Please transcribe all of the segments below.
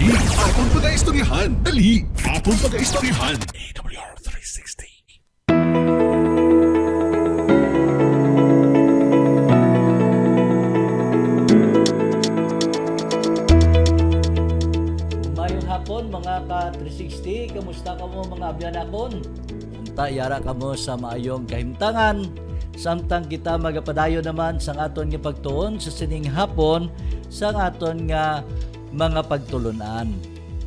Dali, atong pag-aistoryahan. Dali, atong pag-aistoryahan. AWR 360. Mayong hapon mga ka-360, kamusta ka mo mga abyanakon? Unta yara ka mo sa maayong kahimtangan. Samtang kita magapadayo naman sa aton nga pagtuon sa sining hapon sa aton nga mga pagtulunan.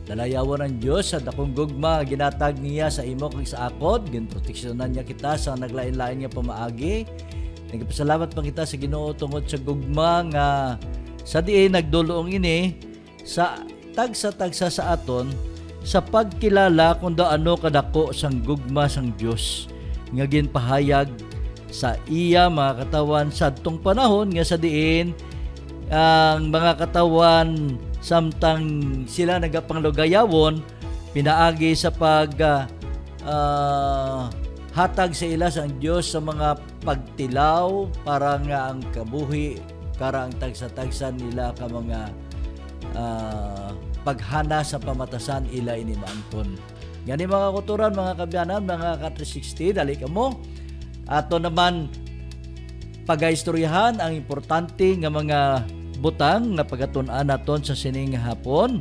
Dalayawan ang Diyos sa dakong gugma ginatag niya sa imo kag sa akod, ginproteksyonan niya kita sa naglain-lain nga pamaagi. Nagpasalamat pa kita sa Ginoo tungod sa gugma nga sa diin nagdulong ini sa tagsa-tagsa sa aton sa pagkilala kung daano kadako sang gugma sang Dios nga ginpahayag sa iya mga katawan sa atong panahon nga sa diin ang mga katawan samtang sila nagapanglugayawon pinaagi sa pag hatag sa ila sang Dios sa mga pagtilaw para nga ang kabuhi kara ang tagsa-tagsa nila ka mga paghana sa pamatasan ila ini maangton. Gani mga kuturan, mga kabyanan, mga ka-360, dali ka mo. Ato naman pagaistoryahan ang importante nga mga butang nga pagatun-an naton sa sining hapon.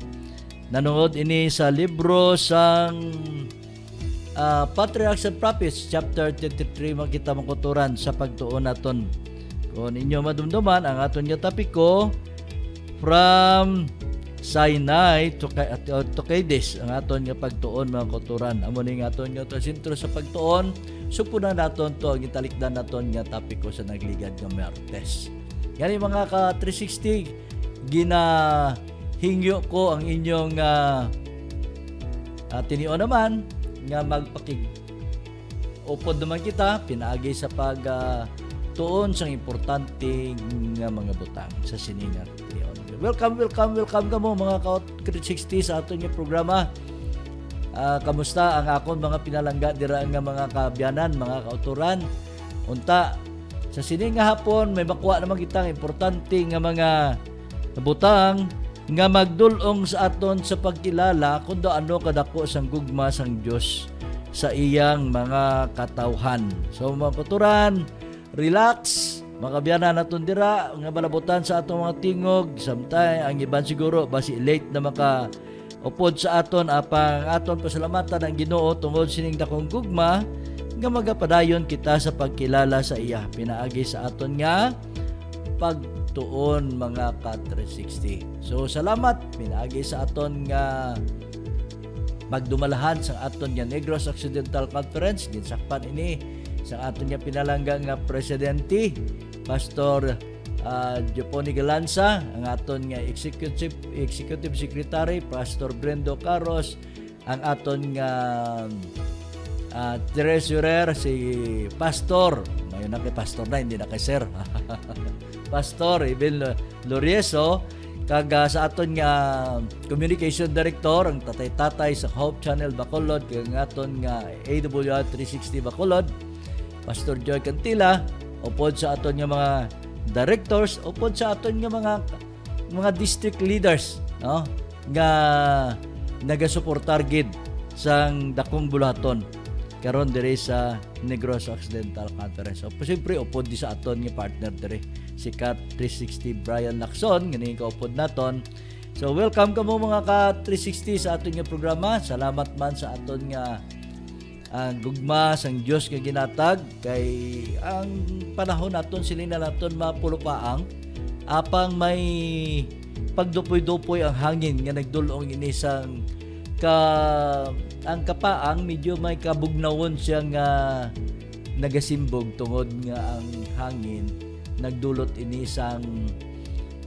Nanood ini sa libro sang Patriarchs and Prophets chapter 33 makita mong kuturan sa pagtuon naton. Kung inyo madumduman ang aton nga topiko from Sinai to Kadesh ang aton nga pagtuon mga kuturan. Amo ni nga aton nga sentro sa pagtuon. Supunan naton to ang gitalikdan naton nga topiko sa nagligad nga Martes. Gani mga ka-360 ginahingyo ko ang inyong tinion naman nga magpakig upod naman kita pinaagi sa pag tuon sang importante nga mga butang sa siningat. Welcome ka mo mga ka-360 sa aton nga programa. Kamusta ang akon mga pinalangga dira nga mga kabyanan, mga kauturan. Unta sa sining nga hapon may makuha naman kitang importante nga mga butang nga magdulong sa aton sa pagkilala kung ano kadako sang gugma sang Dios sa iyang mga katawhan. So mga kauturan, relax. Makabyanan naton dira nga balabutan sa atong mga tingog. Samtay ang iban siguro basi late na maka upod sa aton apang aton pasalamatan ang Ginoo tungod sining dakong gugma nga magapadayon kita sa pagkilala sa iya pinaagi sa aton nga pagtuon mga ka-360. So salamat pinaagi sa aton nga magdumalahan sa aton nga Negros Occidental Conference ginsakpan ini sa aton nga pinalangga nga presidente Pastor Joponi Galanza, ang aton nga executive secretary Pastor Brendo Carros, ang aton nga treasurer si Pastor, mayon na kay Pastor na hindi na kay Sir Pastor Ibel Lorieso, kag sa aton nga communication director ang tatay sa Hope Channel Bacolod, kag ang aton nga AWR 360 Bacolod Pastor Joy Cantila, upod sa aton nga mga directors, upod sa aton nga mga district leaders, no, nga nagasuportar gid sang dakong bulaton karon diri sa Negros Occidental Conference. So siyempre upod di sa aton nga partner diri si Cat 360 Brian Lacson ngani ka upod naton. So welcome kamo mga ka-360 sa aton nga programa. Salamat man sa aton nga ang gugma sang Dios nga ginatag kay ang panahon naton siling na naton mapulupaang apang may pagdupoy-dupoy ang hangin nga nagdulong ini sang ang kapaang medyo may kabugnawon siya nga nagasimbog tungod nga ang hangin nagdulot ini sang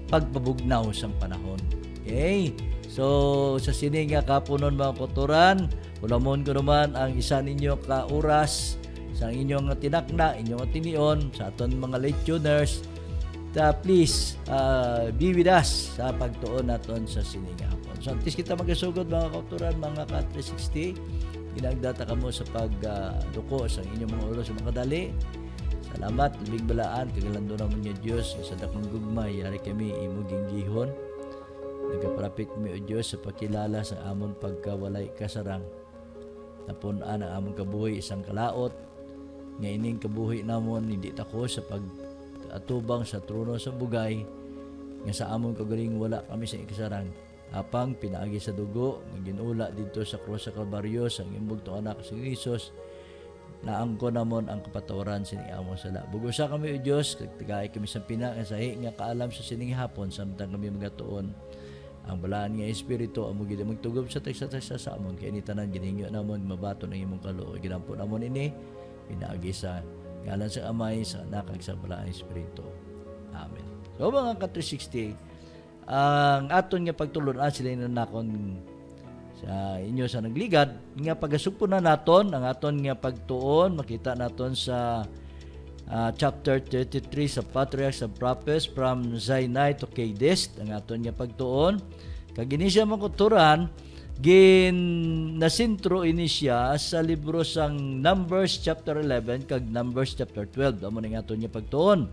pagpabugnaw sang panahon. Okay? So sa sini nga kapunon mga kuturan, ulamon ko naman ang isa ninyo ka oras sa inyong tinakna, inyong tinion sa aton mga late tuners. Please be with us sa pagtuon naton sa sining hapon. So antes kita magasugod mga kauturan, mga ka-360, ginagdata kamo sa pagduko sa inyong mga ulo sa mga kadali. Salamat, libing balaan, kagalando naman niya Diyos, sa dakong gugma, yari kami imuging gihon. Nagaparapit mi o Dios sa pakilala sa amon pagkawalay kasarang. Napun-an ang amon kabuhi isang kalaot. Nga ining kabuhi namon hindi tako sa pag-atubang sa trono sa bugay. Nga sa amon kagaling wala kami sa ikasarang. Apang pinaagi sa dugo nga ginula dito sa krus sa Kalbaryo sa imbugtong anak si Hesus, naangko namon ang kapatawaran sini amon sala. Bugusa kami o Dios, kagtigay kami sa pinakasahi nga kaalam sa sining hapon samtang kami magatuon ang balaan nga espiritu amo gid magtugob sa tagsa sa amon kay ni tanan ginhingyo namon mabato ng imong kaluoy ginampo namon ini pinaagi sa ngalan sa Amay sa Anak ug sa balaan espiritu. Amen. So mga ka-360, ang aton nga pagtulon-an sila nanakon sa inyo sa nagligad nga pagasugpo na naton ang aton nga pagtuon makita naton sa chapter 33 sa Patriarchs and Prophets from Sinai to Kadesh ang aton nga pagtuon kag ini siya makuturan gin nasintro ini siya sa libro sang Numbers chapter 11 kag Numbers chapter 12 amo ning aton nga pagtuon.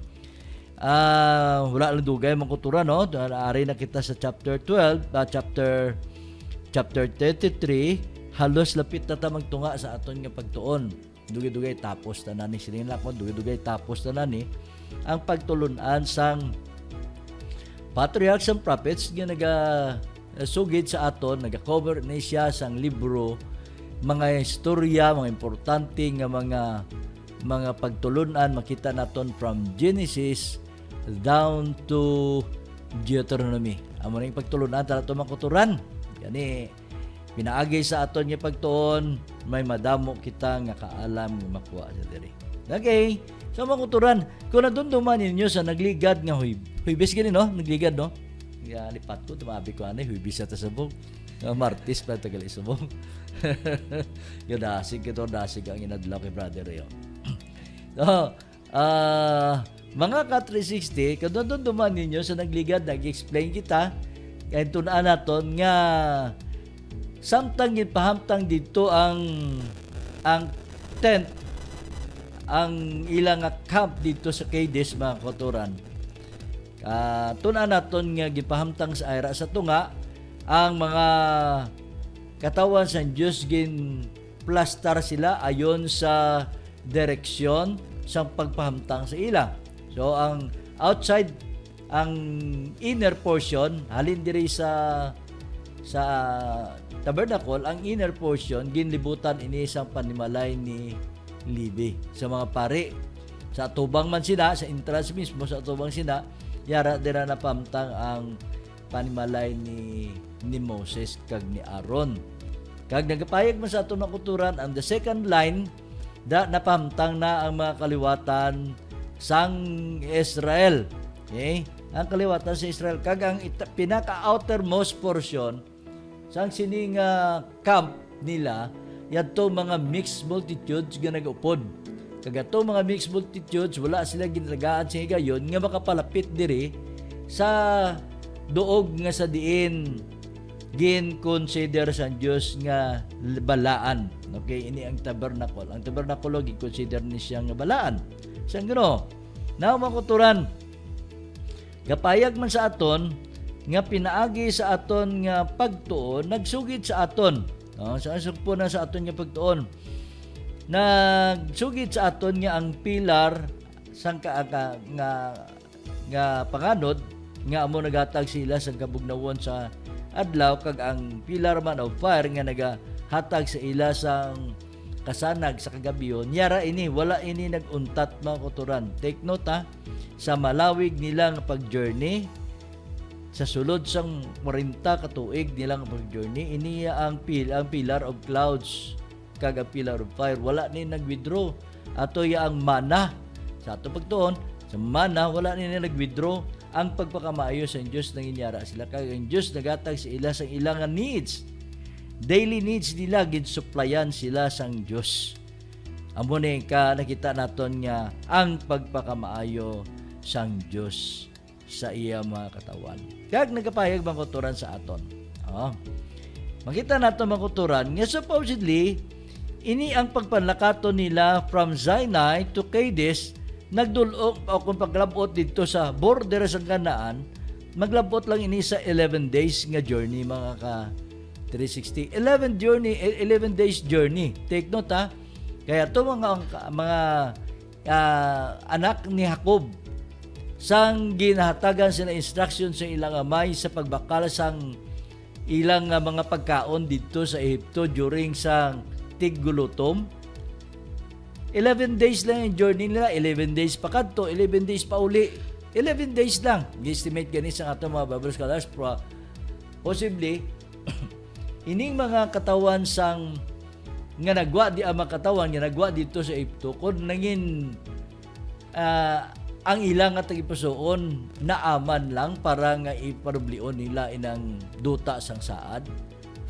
Wala lang dugay makutura no. Ari na kita sa chapter 12, chapter 33, halos lapit na ta magtunga sa aton nga pagtuon. Dugay-dugay tapos na nani sining lakon, dugay-dugay tapos na nani ang pagtulunan sang Patriarchs and Prophets nga sugid sa aton, naga-cover ni siya sang libro, mga istorya, mga importante nga mga pagtulunan makita naton from Genesis down to Deuteronomy. Amo ning pagtulunan tara to makuturan. Gani pinaagi sa aton nga pagtuon may madamo kita nga kaalam nga makuha sa diri. Okay. So makuturan kung nadumduman ninyo sa nagligad nga Huwebes gani no, nagligad no. Ya lipat ko tumabi ko anay Huwebes sa tasabog. Martis pa tagal isubog. Yo dasig dasig ang inadlaw kay brother yo. So, mga ka-360, kadon duman ninyo sa nagligad, nag-explain kita, kaya tunaan naton nga samtang pahamtang dito ang tent, ang ilang camp dito sa Kadesh, mga kotoran. Tunaan naton nga gipahamtang sa ayra sa tunga, ang mga katawan sa Diyos gin plastar sila ayon sa direksyon sa pagpahamtang sa ila. So ang outside, ang inner portion halin diri sa tabernacle, ang inner portion ginlibutan ini isang panimalay ni Levi sa mga pari. Sa tubang man sila, sa entrance mismo sa tubang sila, yara dira na pamtang ang panimalay ni Moses kag ni Aaron. Kag nagapayag man sa aton nakuturan ang the second line napamtang na ang mga kaliwatan sang Israel. Okay? Ang kaliwatan sa Israel kag ang pinaka-outermost portion sang sining camp nila yadto mga mixed multitudes nga nag-upod. Kag ato mga mixed multitudes wala sila ginlagaan sa higayon nga makapalapit diri sa duog nga sa diin gin consider sa Dios nga balaan. Okay, ini ang tabernacle. Ang tabernacle gi-consider ni siya nga balaan. Sang gano. Now makuturan. Gapayag man sa aton nga pinaagi sa aton nga pagtuon, nagsugid sa aton. Sa asugpo na sa aton nga pagtuon. Nagsugid sa aton nga ang pilar sang nga panganod nga amo nagatag sila sa kabugnawon sa adlaw kag ang pillar man of fire nga nagahatag sa ila sang kasanag sa kagabiyon yara ini wala ini naguntat mga kuturan. Take note sa malawig nila nga pag-journey sa sulod sang 40 ka tuig nila nga pag-journey ini ang pillar of clouds kag ang pillar of fire wala ni nag-withdraw ato ya ang mana sa ato pagtuon sa mana wala ni nag-withdraw ang pagpakamaayo sa Diyos nang inyara sila kag ang Diyos nagatag sa ila sang ilang needs. Daily needs nila gid-supplyan sila sang Diyos. Amo ni ka nakita naton nga ang pagpakamaayo sang Diyos sa iya mga katawan. Kag nagapayag bang kuturan sa aton. Makita nato makuturan nga supposedly ini ang pagpanlakaton nila from Sinai to Kadesh nagdulog o kung paglabot dito sa border sa Kanaan maglabot lang ini sa 11 days nga journey mga ka 360. 11 days journey. Take note ha. Kaya to mga anak ni Jacob sang ginahatagan sila instruction sa ilang amay sa pagbakal sang ilang mga pagkaon dito sa Ehipto during sang tiggulutom. 11 days lang yung journey nila. 11 days pa kadto, 11 days pa uli. 11 days lang. Gi-estimate gani sa ato mga Bible scholars possibly ining mga katawan sang nga nagwa di ang mga katawan nga nagwa dito sa Ehipto kung nangin ang ilang nga tagipusoon naaman lang para nga iparublion nila inang duta sang saad.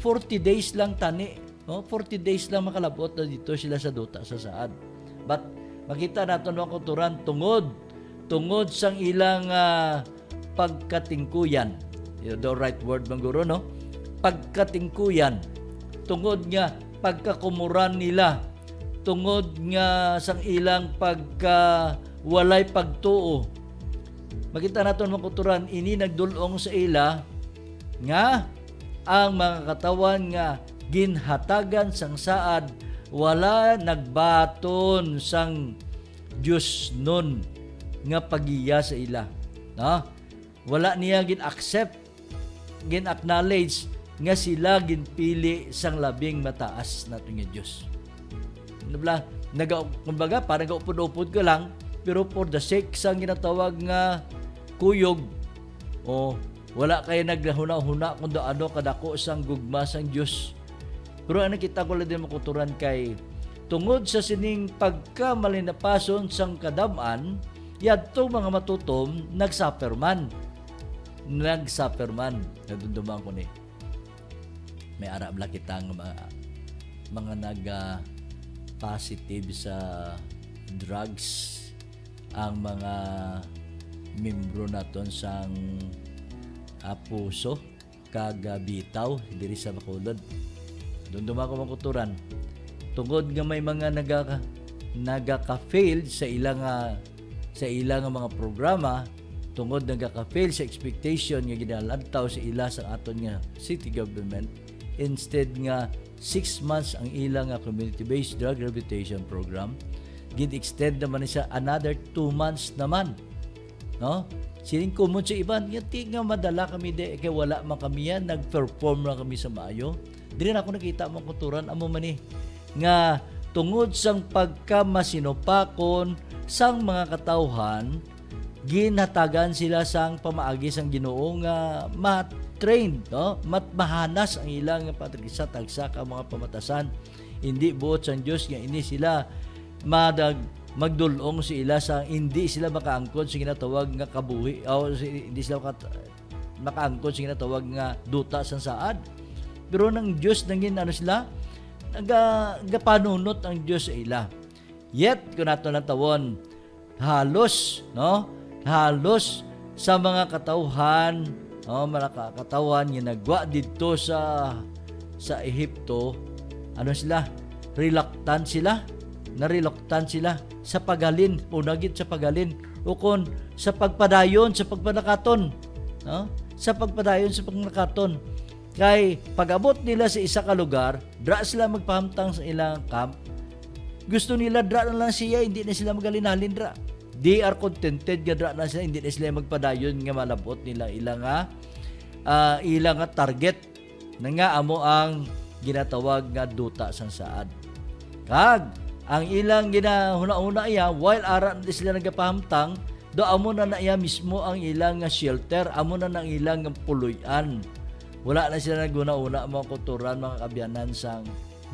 40 days lang tani, no? 40 days lang makalabot na dito sila sa duta sa saad. But makita naton mga kuturan tungod sang ilang pagkatingkuyan. The right word bang guro, no? Pagkatingkuyan. Tungod nga pagkakumuran nila. Tungod nga sang ilang walay pagtuo. Makita naton mga kuturan, ini nagdulong sa ila nga ang mga katawan nga ginhatagan sang saad wala nagbaton sang Diyos nun nga pagiya sa ila. No? Wala niya gin-accept, gin-acknowledge nga sila ginpili sang labing mataas nato nga Diyos. Kumbaga, parang gaupod-upod ka lang, pero for the sake sang ginatawag nga kuyog, wala kayo naghuna-huna kung ano kadako sang gugma sang Diyos. Pero ang nakita ko lang din makuturan kay tungod sa sining pagkamalinapason sang kadaman, yadto mga matutom nagsufferman. Nadunduman ko ni. May arab lang kitang mga positive sa drugs ang mga membro naton sang puso kagabitaw diri sa Bacolod. Dunduma ko makuturan tungod nga may mga nagaka-fail sa ilang mga programa, tungod nagaka-fail sa expectation nga ginalantaw sa ila sa aton nga city government. Instead nga 6 months ang ilang community-based drug rehabilitation program, gid-extend naman siya another 2 months naman. No? Sining common sa iban, yati nga madala kami kay wala man kami yan, nag-perform na kami sa maayo. Dili na ako nakita mong kuturan amo man nga tungod sang pagkamasinopakon sang mga katawhan, ginhatagan sila sang pamaagi sang Ginoo nga ma-trained, no? Mahanas ang ilang patrigisa-tagsa ka mga pamatasan. Hindi buot sang Dios nga ini sila magdulong sa ila sa hindi sila makaangkon sa ginatawag nga kabuhi o hindi sila makaangkon sa ginatawag nga duta sang saad. Pero ng Diyos nangin sila nagapanunot ang Diyos sa ila. Yet kung nato natawon halos sa mga katawhan, mga katawan nga nagwa dito sa Ehipto, reluctant sila sa pagalin, punagit sa pagalin, ukon sa pagpadayon, sa pagpanakaton, no? Sa pagpadayon, sa pagpanakaton. Kay pag-abot nila sa isa ka lugar, dra sila magpahamtang sa ilang camp. Gusto nila dra na lang siya, hindi na sila magalinhalin dra. They are contented nga dra na sila, hindi na sila magpadayon nga malabot nila ilang nga target na nga amo ang ginatawag nga duta sang saad. Kag ang ilang ginahuna-una iya while ara na sila nagapahamtang, do amo na iya mismo ang ilang nga shelter, amo na ang ilang nga puloy-an. Wala na sila naguna-una mga kuturan, mga kabyanan sang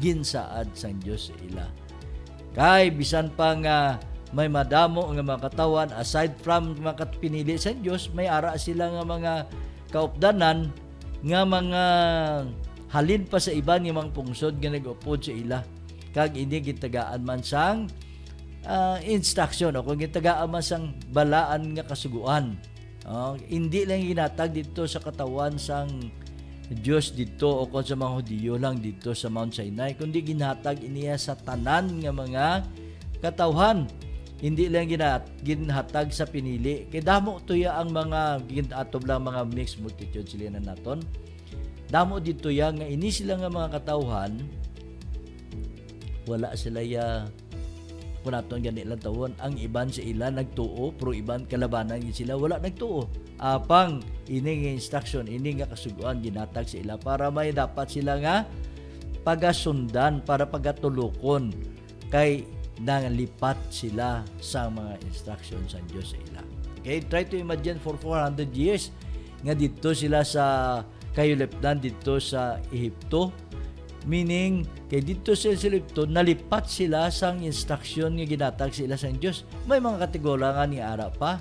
ginsaad sang Dios sa ila. Kay bisan pa nga may madamo nga mga katawan aside from mga pinili sang Dios, may ara sila nga mga kaupdanan nga mga halin pa sa iban nga mga pungsod nga nag-upod sa ila. Kag ini gitagaan man sang instruction o kung gitagaan man sang balaan nga kasuguan. Hindi lang ginatag dito sa katawan sang Diyos dito o kung sa mga Hudiyo lang dito sa Mount Sinai, kundi ginatag iniya sa tanan nga mga katawhan. hindi lang ginhatag sa pinili. Kay damo tuya ang mga ginatob lang mga mixed multitude sila na naton. Damo dito ya nga ini sila nga mga katawhan wala sila ya kung naton gani lang tawon ang iban sa ila nagtuo pero iban kalabanan sila wala nagtuo. Apang ini nga instruction ini nga kasuguan ginhatag sa ila para may dapat sila nga pagasundan para pagatulokon kay nanglipat sila sa mga instructions sa Diyos sa ila. Okay, try to imagine for 400 years nga dito sila sa kayulipdan dito sa Ehipto. Meaning, kay dito sa Ehipto, nalipat sila sa instruction nga ginatag sila sa Diyos. May mga kategorangan nga ara pa.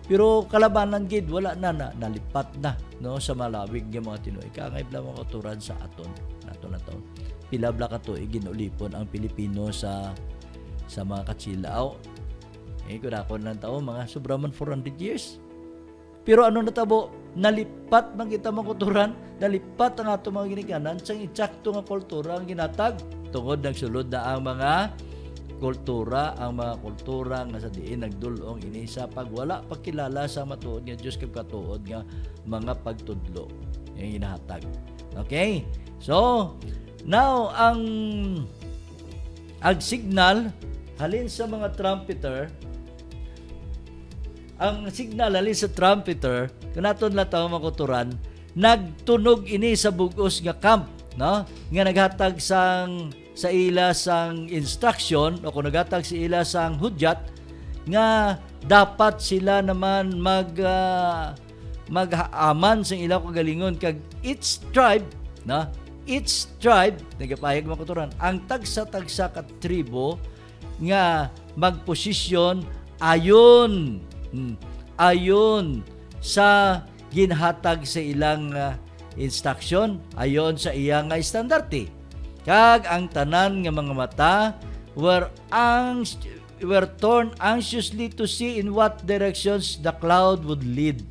Pero kalabanan gid wala na nalipat na no sa malawig nga mga Tinuoy. Kangay bla mga kauturan sa aton nato na taon. Pila bla ka tuig ginulipon ang Pilipino sa mga katsilaw. Kung ako ng tao, mga sobra man 400 years. Pero ano natabo? Nalipat man kita mga kulturan, nalipat ang ato mga ginikanan sa insakto nga kultura ang ginatag. Tungod nagsulod na ang mga kultura nga sa diin nagdulong ini sa pagwala pagkilala sa matuod nga Dios kay katuod nga mga pagtudlo yung ginahatag. Okay? So, now ang signal halin sa mga trumpeter, ang signal halin sa trumpeter, kanaton la tawo makuturan, nagtunog ini sa bugos nga camp, no? Nga naghatag sa ila sang instruction o kung naghatag sa ila sang hudyat nga dapat sila naman maghaaman sa ilang kagalingon kag each tribe, no? Each tribe nagapayag makuturan ang tagsa-tagsa ka tribo nga magposisyon ayon sa ginhatag sa ilang instruction ayon sa iyang estandarte. Kag ang tanan nga mga mata were turned anxiously to see in what directions the cloud would lead.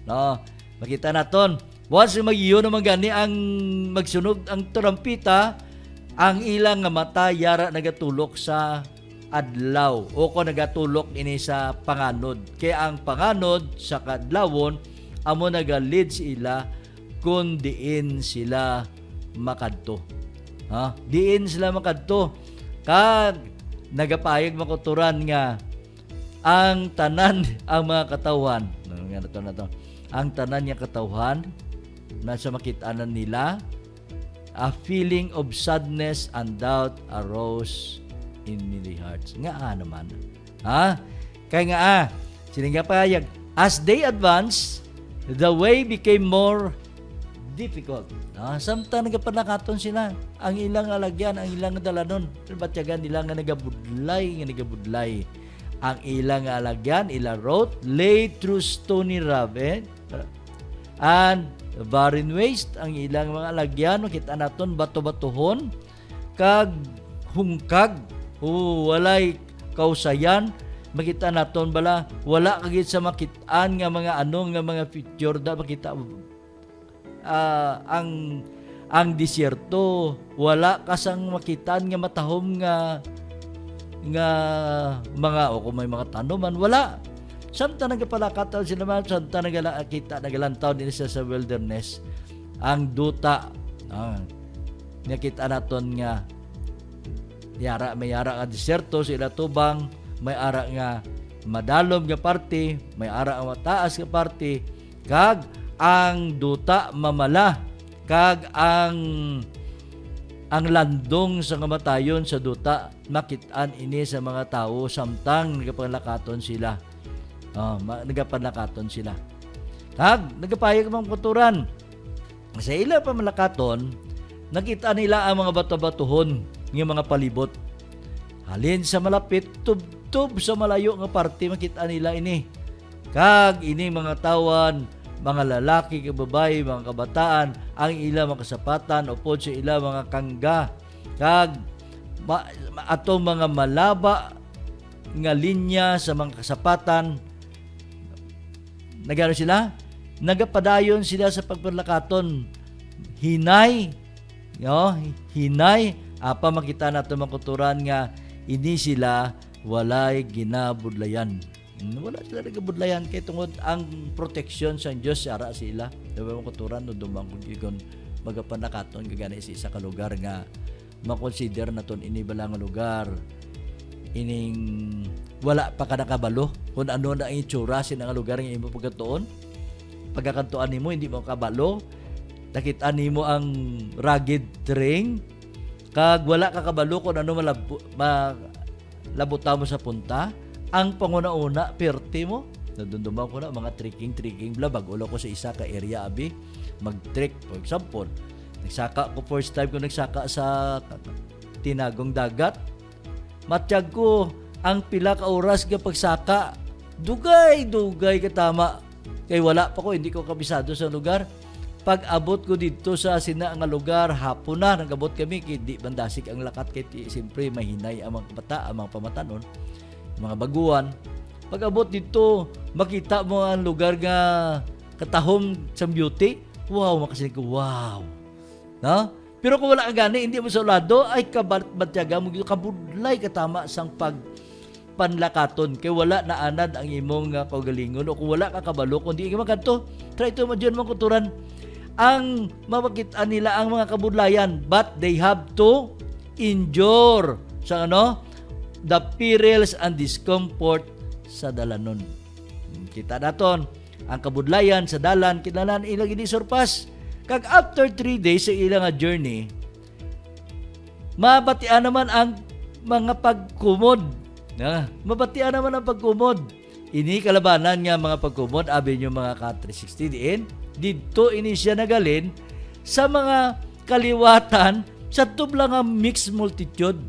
No, makita naton once magiyon naman gani ang magsunog ang trumpeta, ang ilang nga mata yara nagatulok sa adlaw o ko nagatulok ini sa panganod. Kaya ang panganod sa kadlawon amo nagalid sila kung diin sila makadto. Diin sila makadto. Kag nagapayag makuturan nga ang tanan ang mga katawhan. Ang tanan nga katawhan nasa makitanan nila, a feeling of sadness and doubt arose in many hearts. Nga naman. Kaya nga sila nga payag, as they advance, the way became more difficult. Samtang nagapanakaton sila, ang ilang alagyan, ang ilang dalanon, batyagan nila nga nagabudlay. Ang ilang alagyan, ila wrote, lay through stony ravine and barren waste. Ang ilang mga alagyan, makita naton bato-batuhon, kag hungkag, walay kausayan. Makita naton bala, wala kagit sa makitaan nga mga anong nga mga picture da makita ang disyerto, wala kasang makitaan nga matahom nga mga o kung may mga tanuman, wala. Samtang nagapalakataw sila man, samtang nagalantaw din sa wilderness, ang duta, nakita naton nga may ara nga disyerto sila tubang, may ara nga madalom nga parte, may ara nga mataas nga parte, kag ang duta mamala, kag ang landong sa kamatayon sa duta makitaan ini sa mga tao samtang nagapanlakaton sila. Nagapanlakaton sila. Kag nagapayag mang kuturan. Sa ila pamalakaton, nakita nila ang mga bato-batuhon ng mga palibot. Halin sa malapit, tub sa malayo nga parte makita nila ini. Kag ini mga tawan, mga lalaki, babae, mga kabataan, ang ila mga kasapatan upod sa ila mga kangga. Kag atong mga malaba nga linya sa mga kasapatan, nagano sila? Nagapadayon sila sa pagperlakaton. Hinay, apa makita nato mga kuturan nga ini sila walay ginabudlayan. Wala sila nagabudlayan kay tungod ang protection sa Dios ara sila. Diba mo kuturan no dumang kun magapanakaton gagani sa isa ka lugar nga makonsider naton ini bala nga lugar ining wala pa ka nakabalo kung ano na ang itsura sa nga lugar nga imo pagkatuon. Pagkakantuan nimo hindi mo kabalo. Nakita nimo ang rugged terrain kag wala ka kabalo kung ano malabuta mo sa punta. Ang panguna-una, perte mo. Nadundumang ko na, mga trekking bla. Bagulo ko sa isa ka area, abi. Mag-trek, for example. Nagsaka ko, first time ko nagsaka sa tinagong dagat. Matiyag ko, ang pila ka oras ka pagsaka. Dugay katama. Kaya wala pa ko, hindi ko kabisado sa lugar. Pag abot ko dito sa sina nga lugar, hapon na, nagabot kami, hindi bandasik ang lakat. Kaya siyempre, mahinay ang mga bata, ang mga pamatanon. Mga baguhan. Pag abot dito, makita mo ang lugar nga katahom sa beauty. Wow, makasinig ko, wow. No? Pero kung wala ka gani, hindi mo sa lado, ay kabatyaga mo, kabudlay katama sang panlakaton. Kaya wala na anad ang imong kaugalingon. O kung wala ka kabalo, kung di ka makanto, try to imagine mong kuturan. Ang mapakita nila ang mga kabudlayan, but they have to endure sa the perils and discomfort sa dalanon. Kita naton ang kabudlayan sa dalan kinahanglan ilang ini-surpass. Kag after 3 days sa ilang journey, mabatian naman ang mga pagkumod. Mabatian naman ang pagkumod. Ini kalabanan nga mga pagkumod abi nyo mga ka-360 diin. Dito ini siya nagalin sa mga kaliwatan sa tublang nga mixed multitude.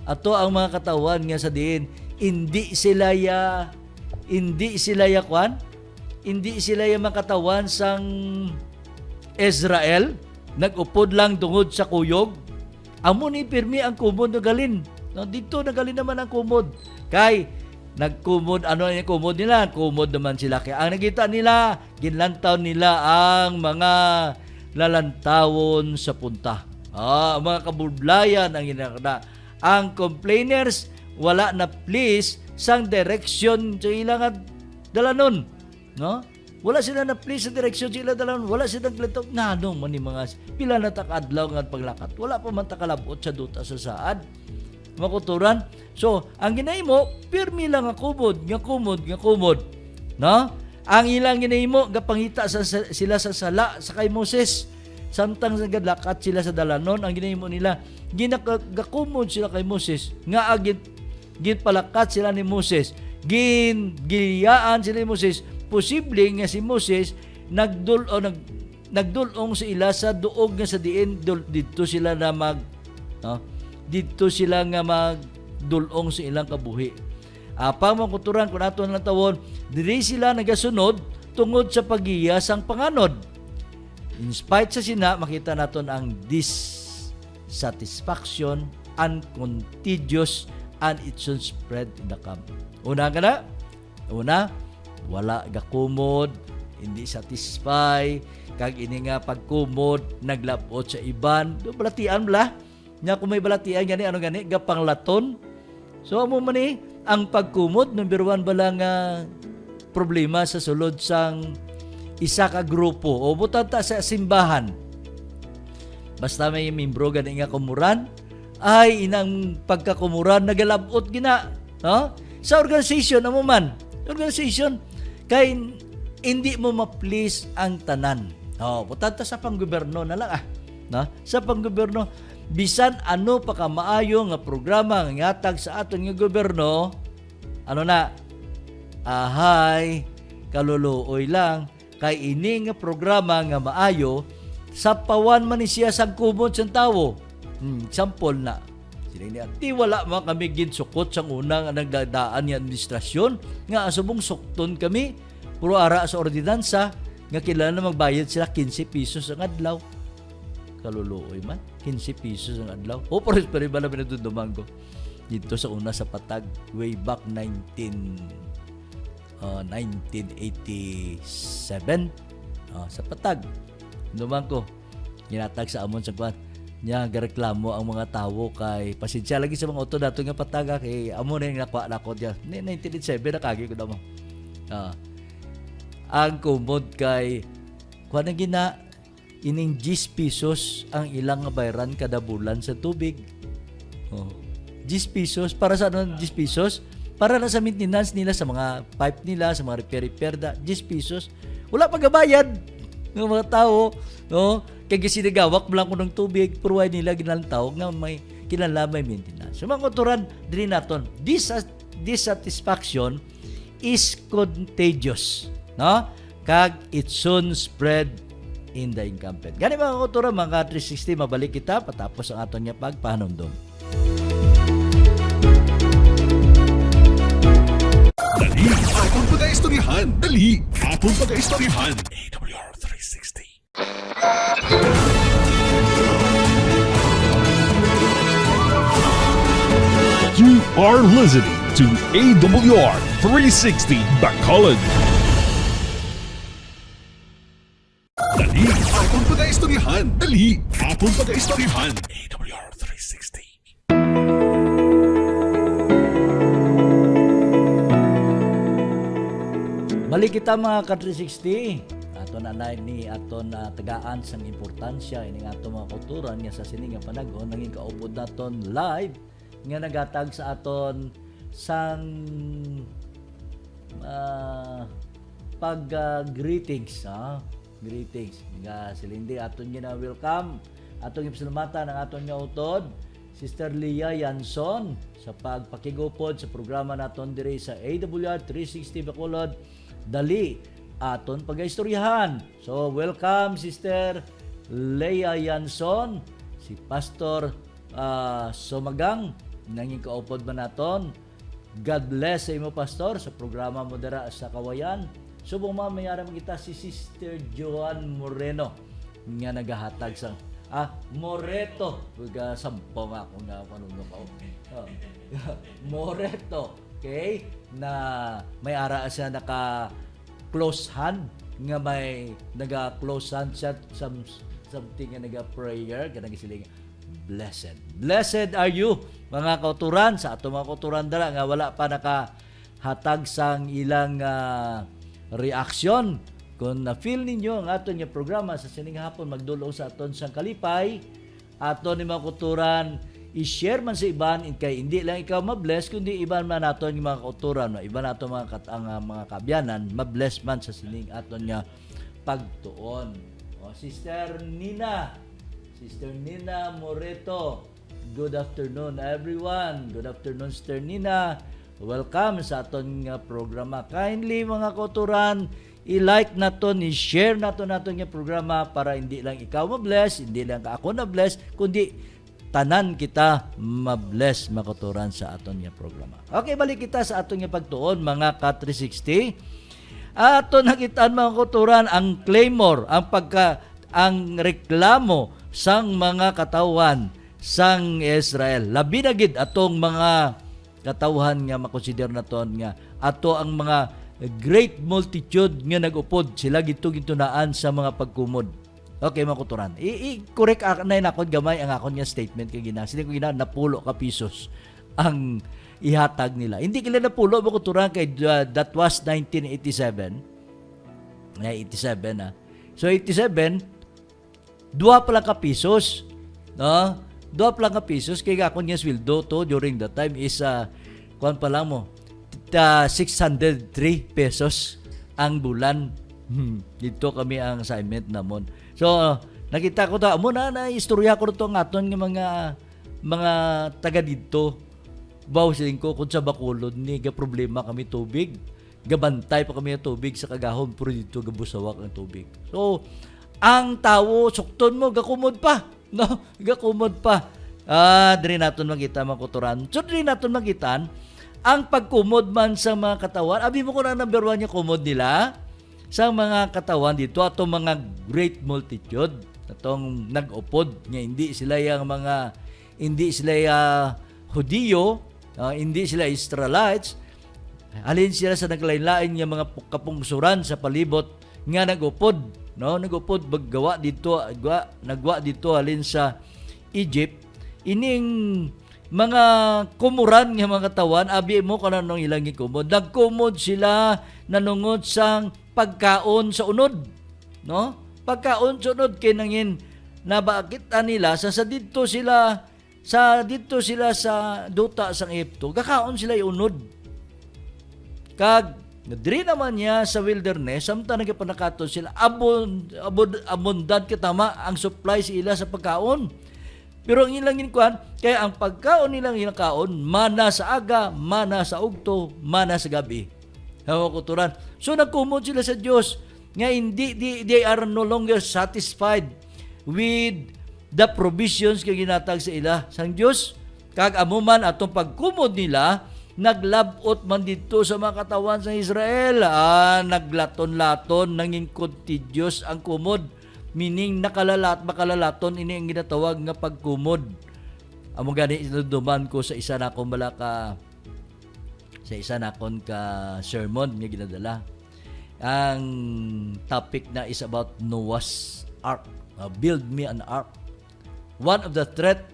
Ato ang mga katawan nga sa diin, hindi sila ya mga katawan sang Israel, nag-upod lang tungod sa kuyog. Amo ni pirmi ang kumod nagalin. No, dito nagalin naman ang kumod. Kay nagkumod, ano yung kumod nila? Kumod naman sila. Kaya ang nakita nila, ginlantaw nila ang mga lalantawon sa punta. Mga kabudlayan ang ginakita. Ang complainers wala na please sang direksyon sa ilang dalanon, no? Wala sila na please sa direksyon sa ilang dalanon, wala silang kletok nganong man ni mga pila na takadlaw nga paglakat. Wala pa man takalabot sa duta sa saad. Makuturan. So, ang ginahimo, pirmi lang nga kumod, no? Ang ilang ginahimo gapangita sila sa sala sa kay Moses. Samtang nagadlakat sila sa dalanon, ang ginahimo nila, ginagakumod sila kay Moses, nga ginpalakat sila ni Moses, giliyaan sila ni Moses, posible nga si Moses nagdulong sa ila sa duog nga sa diin, dito sila nga magdulong sa ilang kabuhi. Pamakuturan kung nato ng tawon, diri sila nagasunod tungod sa pagiya sang panganod. In spite sa sina, makita naton ang dissatisfaction and contagious and it soon spread in the camp. Una, wala gakumod, hindi satisfy, kag ini nga pagkumod, naglapot sa iban. Do balatian bala. Nya kung may balatian gani gapanglaton. So amo man ni ang pagkumod number 1 bala nga problema sa sulod sang isa ka grupo o butanta sa simbahan. Basta may membro gani nga kumuran, ay inang pagkakumuran nagalabot gina, no? Sa organization amo man. Organization kay hindi mo ma-please ang tanan. Butanta sa panggobyerno na lang no? Sa panggobyerno bisan ano pa ka maayo nga programa nga ngatag sa aton nga gobyerno, kaluluoy lang. Kay ini nga programa nga maayo sa pawan man ni siya sang kumod sang tawo. Example na. Sila niya, di wala man kami ginsukot sang unang nagdadaan ni administrasyon nga asubong sukton kami puro ara sa ordinansa nga kailangan na magbayad sila 15 pesos ang adlaw. Kaluluoy man, 15 pesos ang adlaw. Pares pa rin ba na pinatundumang ko dito sa una sa Patag way back 1987 sa Patag. Duman ko ginatag sa amon sa kwan nya gareklamo ang mga tawo kay pasensya lagi sa mga auto dato nga pataga kay amo na yung nakuha na ko diya 1997 na kagi ko mo. Ang kumod kay kuha na gina ining 10 pesos ang ilang nga bayaran kada bulan sa tubig. 10 pesos para sa ano 10 pesos? Para na sa maintenance nila sa mga pipe nila, sa mga repair da 10 pesos. Wala pa gabayad ng mga tao, no? Kaya gisinigawak mo lang ko ng tubig, purway nila ginaltaw nga may kinala may maintenance. So mga kuturan, dili naton, dissatisfaction is contagious, no? Kag it soon spread in the incumbent. Gani mga kuturan, mga 360, mabalik kita patapos ang aton nga pagpahanumdum. Dali, atong pag-aistoryahan. Dali, atong pag-aistoryahan. AWR 360. You are listening to AWR 360 Bacolod. Dali, atong pag-aistoryahan. Dali, atong pag-aistoryahan. AWR 360. Balik kita mga ka-360. Ato na ni aton tagaan sang importansya ining ato mga kulturan nga sa sining nga panahon nanging kaupod naton live nga nagatag sa aton sang greetings, greetings nga silindi aton gina welcome atong ipasalamatan ang aton nga utod Sister Leah Yanson sa pagpakigupod sa programa naton diri sa AWR 360 Bacolod. Dali aton pag-istoryahan. So welcome Sister Leah Yanson, si Pastor Somagang nanging kaupod man naton. God bless sa imo pastor sa programa mo dira sa Kawayan. Subong mamayara kita si Sister Joan Moreno nga nagahatag sa Moreto. Buga sampong ako nga panunong ko. Moreto. Okay? Na may ara siya naka close hand nga may naga-close hand siya something nga naga-prayer kanang siling blessed are you mga kauturan sa ato mga kauturan dala nga wala pa nakahatag sang ilang reaksyon kung na-feel ninyo ang aton nga programa sa sining hapon magdulong sa aton sang kalipay aton ni mga kauturan i-share man sa iban kay hindi lang ikaw ma-bless kundi iban man naton yung mga kauturan iban naton mga mga kabyanan ma-bless man sa sining aton nga pagtuon. Sister Nina Moreto, good afternoon everyone. Good afternoon Sister Nina, welcome sa aton nga programa. Kindly mga kauturan i-like naton, i-share naton nga programa para hindi lang ikaw ma-bless, hindi lang ako na-bless kundi tanan kita ma-bless makuturan sa aton nga programa. Okay, balik kita sa aton nga pagtuon mga ka-360. Aton nakitaan mga kuturan ang claimor, ang reklamo sang mga katawan sang Israel. Labi na gid atong mga katawhan nga makonsider naton nga ato ang mga great multitude nga nagupod sila gintunaan sa mga pagkumod. Okay, mga kuturan. I-correct na akon gamay ang akon nga statement kay gina. Sila ko gina napulo ka pesos ang ihatag nila. Hindi kila napulo mga kuturan kay that was 1987. 87 So 87 2 pa lang ka pesos. No? 2 pa lang ka pesos kay akon nga sweldo to during that time is kuan pa lang mo 603 pesos ang bulan. Dito kami ang assignment namon. So, nakita ko ta amo na istorya ko to ng aton nga mga taga dito. Baw siling ko kun sa Bacolod ni ga problema kami tubig. Gabantay pa kami ng tubig sa kagahon pero dito gabusawak ang tubig. So, ang tawo sukton mo gakumod pa, no? Gakumod pa. Diri naton makita mga kuturan. So, diri naton makitan ang pagkumod man sa mga katawan. Abi mo ko na number 1 yung kumod nila sa mga katawan dito atong mga great multitude atong nag-upod nga hindi sila Hudiyo, hindi sila Israelites, alin sila sa naglain-lain nga mga kapungsuran sa palibot nga nag-upod, no? Nag-upod baggawa dito, nagwa dito alin sa Egypt, ining mga kumuran nga mga katawan, abi mo kanang ilang gikumod. Nagkumod sila nanungod sang pagkaon sa unod, no? Pagkaon sa unod kay nangin nabakita nila sa dito sila sa duta sang Egypto, kakaon sila unod. Kag diri naman niya sa wilderness, samtang nagapanakaton sila, abundant katama ang supply sa ila sa pagkaon. Pero ang ilang ginkuhan, kaya ang pagkaon nilang inakaon, mana sa aga, mana sa ugto, mana sa gabi. Hawakuturan. So nagkumod sila sa Dios nga they are no longer satisfied with the provisions kay ginatag sa ila sang Dios. Kag amuman atong pagkumod nila, naglabot man dito sa mga katawan sa Israel. Naglaton-laton nangingkod ti Dios ang kumod. Meaning makalalaton ini ang ginatawag nga pagkumod. Amo gani inuduman ko sa isa na akong sermon nga ginadala. Ang topic na is about Noah's Ark. Build me an ark. One of the threat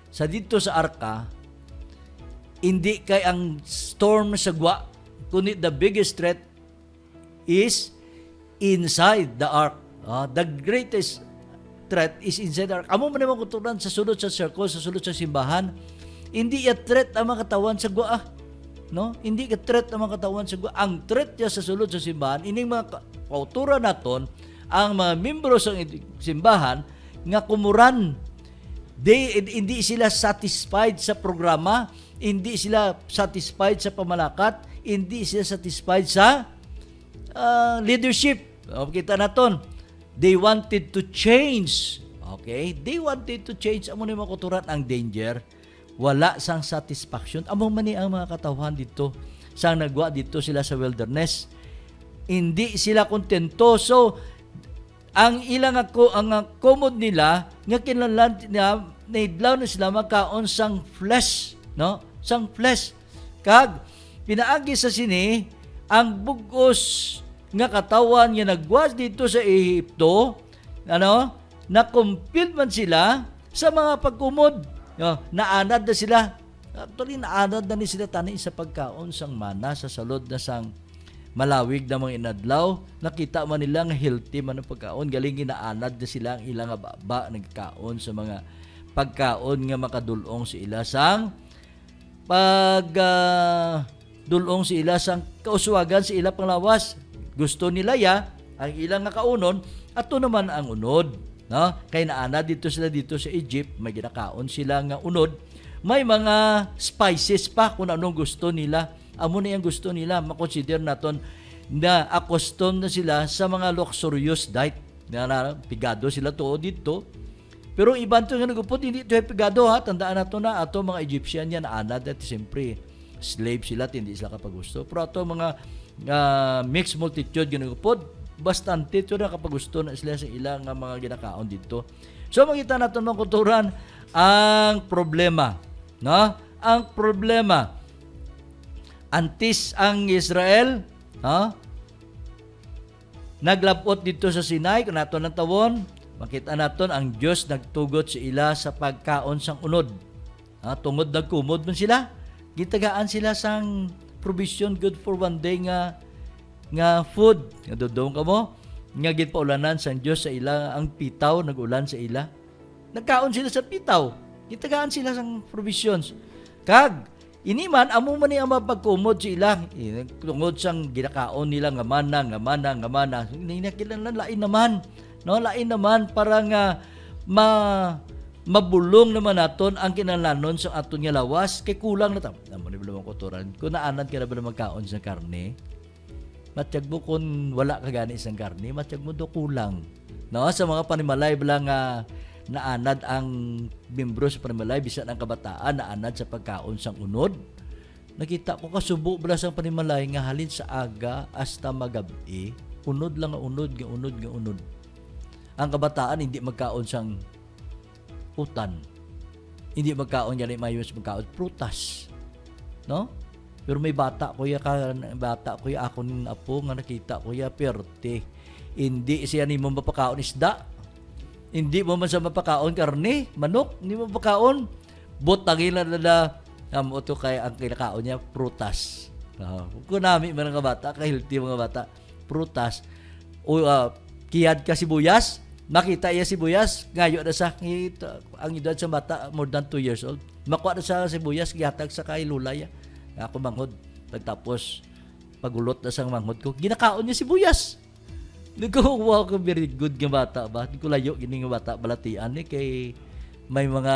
sa dito sa arka, hindi kay ang storm sa gwa, kundi the biggest threat is inside the ark. The greatest threat is inside the ark. Amo man naman kuturan sa sulod sa circle, sa sulod sa simbahan, hindi ya threat ang mga katawan sa gwa. No? Hindi ka threat ang mga katawan sa gwa. Ang threat niya sa sulod sa simbahan, ining mga kauturan naton, ang mga membro sa simbahan nga kumuran. Hindi sila satisfied sa programa, hindi sila satisfied sa pamalakat, hindi sila satisfied sa leadership. Kita naton, they wanted to change. Okay? They wanted to change. Amo ni mga kuturan ang danger. Wala sang satisfaction. Amo man ni ang mga katawan dito. Sang nagwa dito sila sa wilderness. Hindi sila kontento. So, ang ilang komod nila, nga kinahanglan naidlaw na sila magkaon sang flesh. No? Sang flesh. Kag, pinaagi sa sini, ang bugos nga katawan nga nagwas dito sa Ehipto, na-compute man sila sa mga pagkumod. Naanad na sila. Actually, naanad na ni sila tani sa pagkaon sang mana sa salod na sang malawig na mga inadlaw. Nakita man nila nga healthy man ang pagkaon. Galing ginaanad na sila ang ilang baba nagkaon sa mga pagkaon nga makadulong sa ila sang dulong sa ila sang kauswagan sa ila panglawas. Gusto nila ang ilang nga kaunon, ato naman ang unod. No? Kaya naana dito sila dito sa Egypt, may ginakaon sila nga unod. May mga spices pa kung anong gusto nila. Amo na yung gusto nila. Makonsider naton na accustomed na sila sa mga luxurious diet. Pigado sila to dito. Pero iban to nga nagupot, hindi ito pigado ha. Tandaan nato na ato mga Egyptian yan naanad at siyempre slave sila, hindi sila kapag gusto. Pero ato mga mixed multitude ginagupod, bastante ito na kapag gusto na sila sa ilang mga ginakaon dito. So makita natin mga kulturan ang problema, no? Ang problema antes ang Israel, naglabot dito sa Sinai, kung nato ng tawon, makita naton ang Dios nagtugot sa ila sa pagkaon sang unod. Tungod nagkumod man sila, gitagaan sila sang provision good for one day nga food. Nga dodong ka mo, nga ginpaulanan sang Dios sa ila ang pitaw, nagulan sa ila. Nagkaon sila sa pitaw, gitagaan sila sang provisions. Kag iniman amo man ni ang mapagkumod sa ila, tungod sang ginakaon nila nga mana. Hinakilanlan lain naman, no? Lain naman para nga mabulong naman naton ang kinahanglanon sa aton nga lawas kay kulang na amo ni bulong kuturan. Kung naanad ka na ba magkaon sa karne, matyag mo kung wala ka gani isang karne, matyag mo do kulang. No, sa mga panimalay bala nga naanad ang membro sa panimalay bisan ang kabataan naanad sa pagkaon sang unod. Nakita ko kasubo bala sang panimalay nga halin sa aga hasta magabi, unod lang nga unod. Ang kabataan hindi magkaon sang utan. Hindi magkaon yan ay mayos magkaon prutas. No? Pero may bata kuya ako ning apo nga nakita kuya perte. Hindi siya ni mo mapakaon isda. Hindi mo man sa mapakaon karne, manok, hindi mo mapakaon. Butangin na ito kay ang kinakaon niya, prutas. Kung namin mga bata, ka-healthy mga bata, prutas. O kiyad ka sibuyas, makita iya sibuyas, ngayon na sa ang edad sa bata, more than 2 years old. Makuha na sa sibuyas, gihatag sa kay lulay. Ako manghod. Pagtapos, pagulot na sang manghod ko, ginakaon niya sibuyas. Nagkakuha ko very good nga bata ba? Hindi ko layo, gini nga bata, balatian kay may mga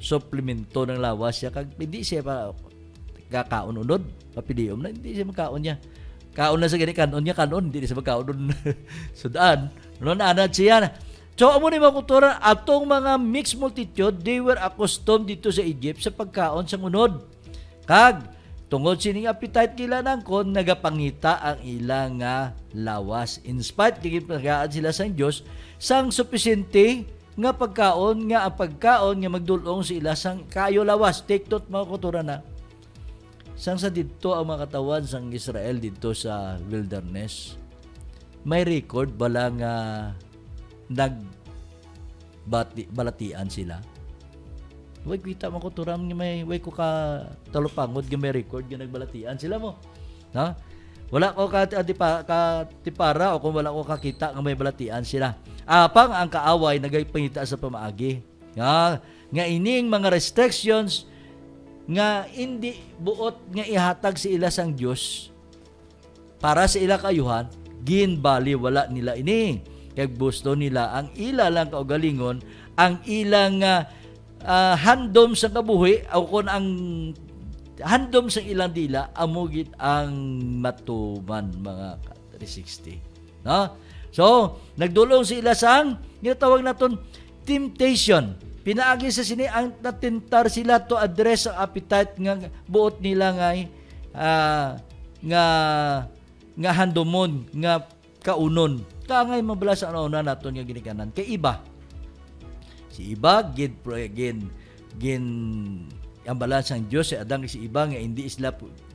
supplemento ng lawas siya. Kag hindi siya pa kakaon unod, papiliom na, hindi siya magkaon niya. Kaon na sa gani, kanon niya, kanon, hindi siya magkaon unod. Sudaan, noon anad siya. So, amo ni mga kultura, atong mga mixed multitude, they were accustomed dito sa Egypt sa pagkaon sa unod. Kag, tungod sining appetite nila nangkon, nagapangita ang ilang nga lawas. In spite, kikipagaad sila sa Diyos, sang supisente nga pagkaon, nga ang pagkaon nga magdulong sa ila sang kayo lawas. Take note mga kultura na. Sang sa dito ang mga katawan sang Israel dito sa wilderness, may record bala nga balatian sila. Way kita mo ko turam nga may way ko ka talupangod nga may record nga nagbalatian sila mo. Ha? Wala ko tipara o kung wala ko kakita nga may balatian sila. Apang ang kaaway nagaypangita sa pamaagi. Nga ining mga restrictions nga hindi buot nga ihatag sa ila sang Dios para sa ila kayuhan, ginbali wala nila ini. Kaya gusto nila ang ila lang kaugalingon, ang ilang handom sa kabuhi o kung ang handom sa ilang dila amugit ang matuman mga 360. No? So, nagdulong sila sang ginatawag naton temptation. Pinaagi sa sini ang natintar sila to address ang appetite nga buot nila nga handomon nga kaunon. Kangay mabala sa una naton nga ginikanan kay iba. Si iba gin ang balance ang Dios si Adang si iba nga hindi sila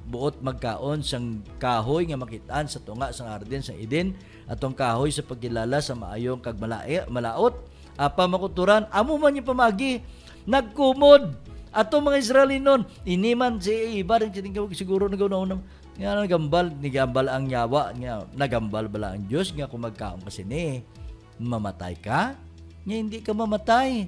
buot magkaon sang kahoy nga makitaan sa tunga sang arden sang Eden atong kahoy sa pagkilala sa maayong kag malaot. Apa makuturan, amo man yung pamagi, nagkumod. Ato mga Israelinon, iniman si iba rin siguro nagawin nga nagambal ang yawa, nga nagambal bala ang Diyos, nga kung magkaon kasi ni, mamatay ka, nga hindi ka mamatay.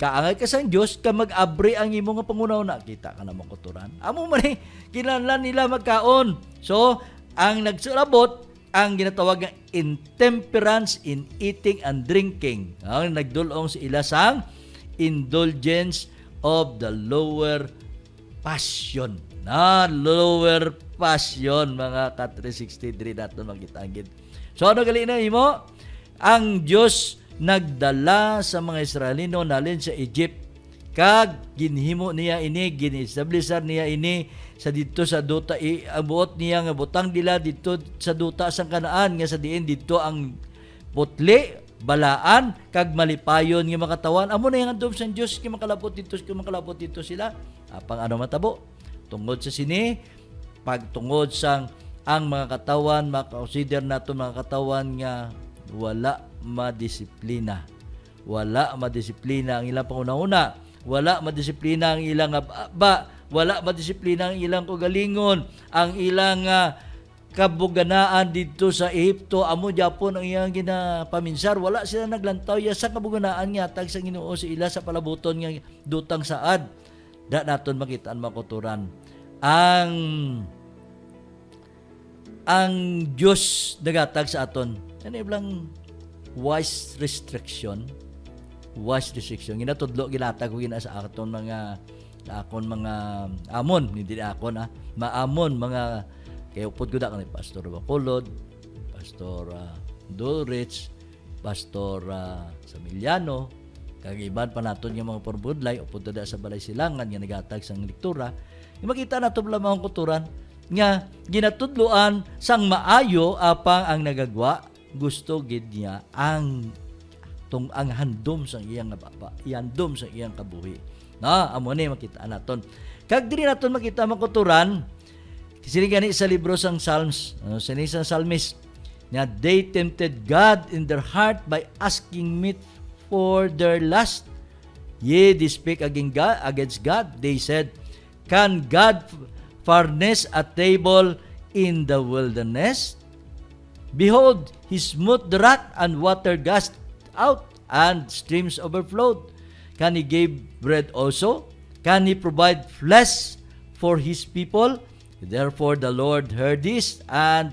Kaangay ka sa Diyos, ka mag-abri ang imo nga pangunaw na, kita ka na makuturan. Amo man kinahanglan nila magkaon. So, ang nagsulabot, ang ginatawag ng intemperance in eating and drinking. Ang nagdulong sa ila sang indulgence of the lower passion. Lower passion, mga ka-363 natin magkitagid. So, ano gali na imo? Ang Diyos nagdala sa mga Israelino nalin sa Egypt. Kag ginhimo niya ini, gin-establishar niya ini sa dito sa duta abuot niya nga butang dila dito sa duta sang Kanaan nga sa diin dito ang putli balaan kag malipayon nga makatawan amo na yang andom sa Dios kay makalabot dito sila apang ano matabo tungod sa sini pagtungod sang ang mga katawan maka-consider nato mga katawan nga wala madisiplina ang ilang panguna-una wala madisiplina ang ilang wala madisiplina ang ilang kagalingon, ang ilang kabuganaan dito sa Ehipto, amo Japon ang iyang ginapaminsar, wala sila naglantaw ya sa kabuganaan nga tag sa Ginoo sa ila sa palabuton nga dutang saad. Da naton makitaan makuturan. Ang Dios nagatag sa aton. Ano iblang wise restriction. Ginatudlo ginatag ko gina sa aton mga amon, hindi na akon maamon mga kaya upod ko da kanay Pastor Bacolod, Pastor Dulrich, Pastor Samiliano, kag iban pa naton nga mga parbudlay upod da sa balay silangan nga nagatag sang lektura. Makita nato bala mga kuturan nga ginatudloan sang maayo apang ang nagagwa gusto gid niya ang handom sang iyang baba, iandom sang iyang kabuhi. Amo ni makita naton. Kag diri naton makita makuturan sini gani sa libro sang Psalms, sini sa Psalmist. nga they tempted God in their heart by asking meat for their lust. Ye, they speak against God. They said, can God furnish a table in the wilderness? Behold, he smote the rock, and water gushed out, and streams overflowed. Can he give bread also? Can he provide flesh for his people? Therefore the Lord heard this and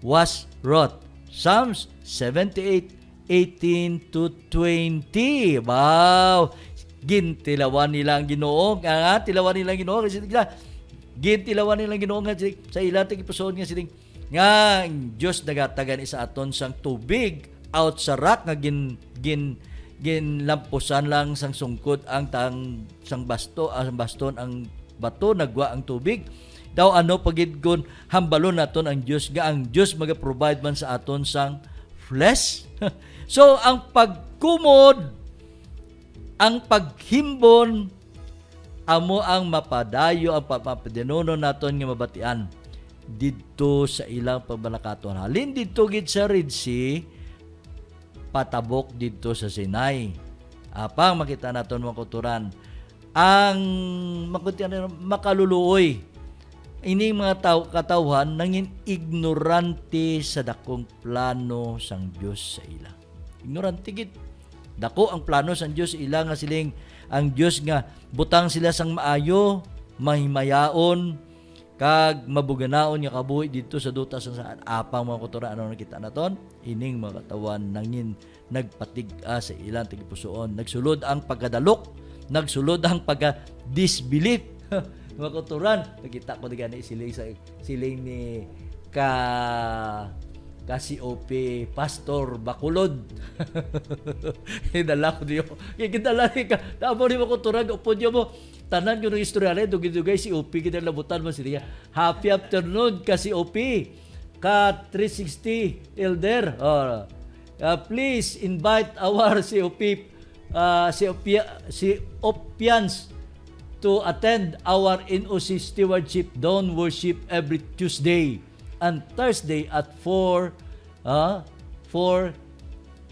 was wroth. Psalms 78:18 to 20. Wow! Gintilawan nila ang Ginoo, tilawan nila ang Ginoo kasi gintilawan nila ang Ginoo nga sa ila tigipuson nga siling nga Dios nagatagan isa aton sang tubig out sa rock nga ginlampusan lang sang sungkod ang sang baston ang bato nagwa ang tubig. Daw ano pagid gon hambalon naton ang Dios nga ang Dios maga-provide man sa aton sang flesh. So ang pagkumod, ang paghimbon, amo ang mapadayo ang papadinuno naton nga mabatian didto sa ilang pagbalakaton. Halin didto gid sa Red Sea, patabok didto sa Sinai. Apang makita naton mga kuturan ang makaluluoy ini mga katawhan nangin ignorante sa dakong plano sang Dios sa ila. Ignorante gid. Dako ang plano sang Dios ila nga siling ang Dios nga butang sila sang maayo, mahimayaon kag mabuganaon nga kabuhi dito sa duta sa saan apang mga kutura ano nakita naton ining mga katawan nangin nagpatig-a sa ilang tigipusoon, nagsulod ang pagkadalok, nagsulod ang pagka-disbelief. Mga kuturan, nakita ko na siling ni kasi OP Pastor Bakulod. Hidala ko diyo. Kidala ni ka. Tamo ni mo kuturan upo diyo mo. Tanan ko ng istorya rin. Dugay si OP kita labutan mo siya. Happy afternoon kasi OP. Ka 360 Elder. Please invite our COP Opians to attend our NOC Stewardship Dawn Worship every Tuesday and Thursday at 4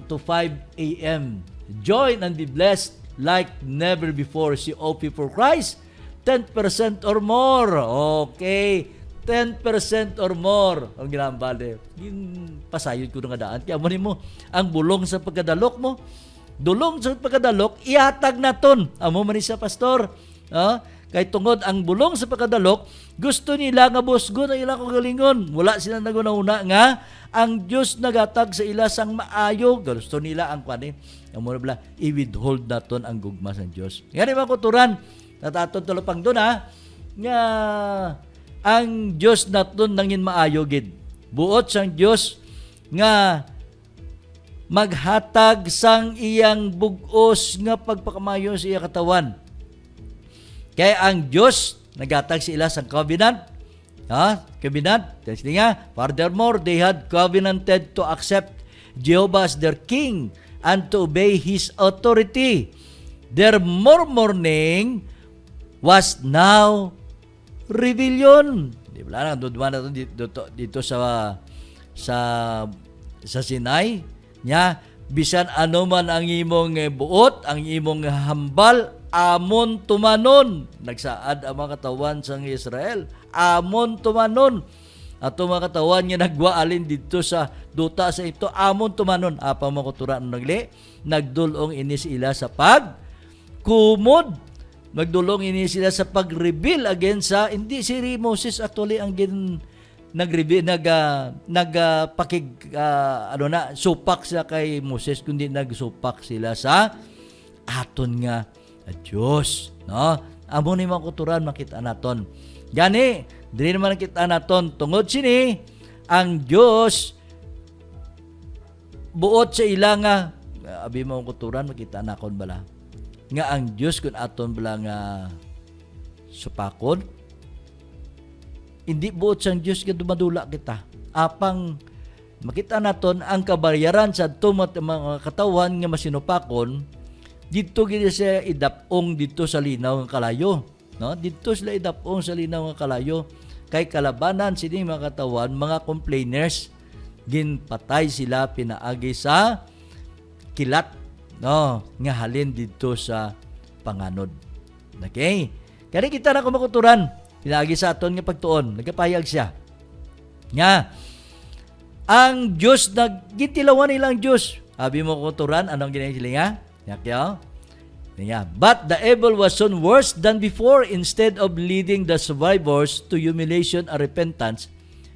to 5 a.m. Join and be blessed like never before. COP for Christ, 10% or more. Okay, 10% or more. Ang ginambali. Yung pasayod ko nga daan. Kaya mo ang bulong sa pagkadalok mo. Dulong sa pagkadalok, ihatag naton. Amo man sa pastor. Kay tungod ang bulong sa pagkadalok, gusto nila nga busgo na ila kagalingon. Wala sila naguna-una nga ang Dios nagatag sa ila sang maayo. Gusto nila ang kwani. Amo na i-withhold naton ang gugma sang Dios. Ngani mga kuturan, nataton tulopang doon nga ang Dios naton nangin maayo gid. Buot sang Dios nga maghatag sang iyang bugos nga pagpakamayo sa iyang katawan. Kaya ang Diyos naghatag sa ila sang covenant. Covenant. Kasi nga, furthermore, they had covenanted to accept Jehovah as their king and to obey His authority. Their murmuring was now rebellion. Di ba? Dudman na dito sa Sinai. Nya bisan ano man ang imong buot, ang imong hambal, amon tumanon. Nagsaad ang mga katawan sang Israel, amon tumanon. At mga katawan nga nagwaalin dito sa duta sa ito, amon tumanon. Apa mga kuturan nagdulong ini sila sa pagkumod. Nagdulong ini sila sa pag-reveal against sa hindi si Moses actually ang supak sila kay Moses kundi nagsupak sila sa aton nga Diyos, no? Amo ni mga kuturan makita naton. Gani, dili naman nakita naton tungod sini ang Diyos buot sa ila nga abi mga kuturan makita nakon bala nga ang Diyos kun aton bala nga supakon. Hindi buot sang Diyos nga dumadula kita. Apang makita naton ang kabayaran sa tumat mga katawan nga masinupakon dito gid siya idapong dito sa linaw nga kalayo, no? Dito sila idapong sa linaw nga kalayo kay kalabanan sini mga katawan mga complainers ginpatay sila pinaagi sa kilat, no, nga halin dito sa panganod. Okay? Kaya kita na kumakuturan, pinaagi sa aton nga pagtuon, nagkapayag siya. Nga, ang Diyos, gintilawan nilang Diyos. Sabi mo kuturan, anong ginagawa sila nga? Yakyaw? But the evil was soon worse than before. Instead of leading the survivors to humiliation and repentance,